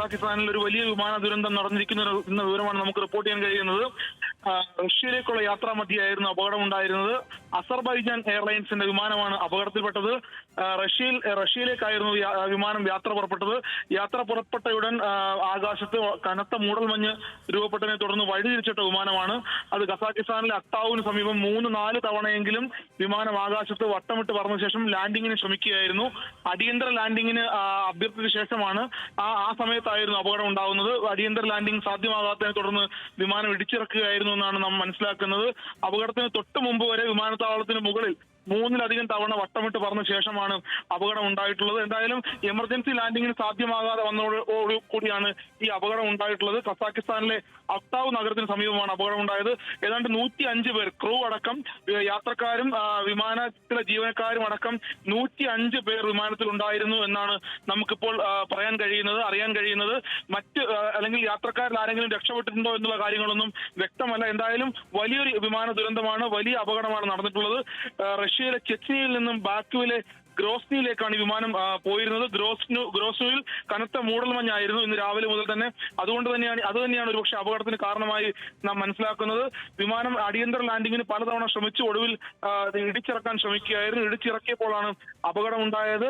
കസാഖിസ്ഥാനിൽ ഒരു വലിയ വിമാന ദുരന്തം നടന്നിരിക്കുന്ന എന്ന വിവരമാണ് നമുക്ക് റിപ്പോർട്ട് ചെയ്യാൻ കഴിയുന്നത്. റഷ്യയിലേക്കുള്ള യാത്രാ മധ്യയായിരുന്നു അപകടം ഉണ്ടായിരുന്നത്. അസർബൈജാൻ എയർലൈൻസിന്റെ വിമാനമാണ് അപകടത്തിൽപ്പെട്ടത്. റഷ്യയിലേക്കായിരുന്നു വിമാനം യാത്ര പുറപ്പെട്ടത്. യാത്ര പുറപ്പെട്ടയുടൻ ആകാശത്ത് കനത്ത മൂടൽമഞ്ഞ് രൂപപ്പെട്ടതിനെ തുടർന്ന് വഴിതിരിച്ചിട്ട വിമാനമാണ്. അത് കസാഖിസ്ഥാനിലെ അക്താവിന് സമീപം 3-4 തവണയെങ്കിലും വിമാനം ആകാശത്ത് വട്ടമിട്ട് പറന്ന ശേഷം ലാൻഡിങ്ങിന് ശ്രമിക്കുകയായിരുന്നു. അടിയന്തര ലാൻഡിങ്ങിന് അഭ്യർത്ഥിച്ച ശേഷമാണ് ആ സമയത്തായിരുന്നു അപകടം ഉണ്ടാകുന്നത്. അടിയന്തര ലാൻഡിംഗ് സാധ്യമാകാത്തതിനെ തുടർന്ന് വിമാനം ഇടിച്ചിറക്കുകയായിരുന്നു എന്നാണ് നാം മനസ്സിലാക്കുന്നത്. അപകടത്തിന് തൊട്ട് മുമ്പ് വരെ വിമാനത്താവളത്തിന് മുകളിൽ 3-ലധികം തവണ വട്ടമിട്ട് പറന്ന ശേഷമാണ് അപകടം ഉണ്ടായിട്ടുള്ളത്. എന്തായാലും എമർജൻസി ലാൻഡിങ്ങിന് സാധ്യമാകാതെ വന്നതോടു കൂടിയാണ് ഈ അപകടം ഉണ്ടായിട്ടുള്ളത്. കസാഖിസ്ഥാനിലെ അക്താവ് നഗരത്തിന് സമീപമാണ് അപകടം ഉണ്ടായത്. ഏതാണ്ട് 105 പേർ, ക്രൂ അടക്കം, യാത്രക്കാരും വിമാനത്തിലെ ജീവനക്കാരും അടക്കം 105 പേർ വിമാനത്തിൽ ഉണ്ടായിരുന്നു എന്നാണ് നമുക്കിപ്പോൾ അറിയാൻ കഴിയുന്നത്. അല്ലെങ്കിൽ യാത്രക്കാരിൽ ആരെങ്കിലും രക്ഷപ്പെട്ടിട്ടുണ്ടോ എന്നുള്ള കാര്യങ്ങളൊന്നും വ്യക്തമല്ല. എന്തായാലും വലിയൊരു വിമാന ദുരന്തമാണ്, വലിയ അപകടമാണ് നടന്നിട്ടുള്ളത്. റഷ്യയിലെ ചെച്നിയിൽ നിന്നും ബാക്കുവിലെ ഗ്രോസ്നിയിലേക്കാണ് ഈ വിമാനം പോയിരുന്നത്. ഗ്രോസ്നുവിൽ കനത്ത മൂടൽമഞ്ഞായിരുന്നു ഇന്ന് രാവിലെ മുതൽ തന്നെ. അത് തന്നെയാണ് ഒരുപക്ഷെ അപകടത്തിന് കാരണമായി നാം മനസ്സിലാക്കുന്നത്. വിമാനം അടിയന്തര ലാൻഡിങ്ങിന് പലതവണ ശ്രമിച്ചു, ഒടുവിൽ ഇടിച്ചിറക്കാൻ ശ്രമിക്കുകയായിരുന്നു. ഇടിച്ചിറക്കിയപ്പോഴാണ് അപകടം ഉണ്ടായത്.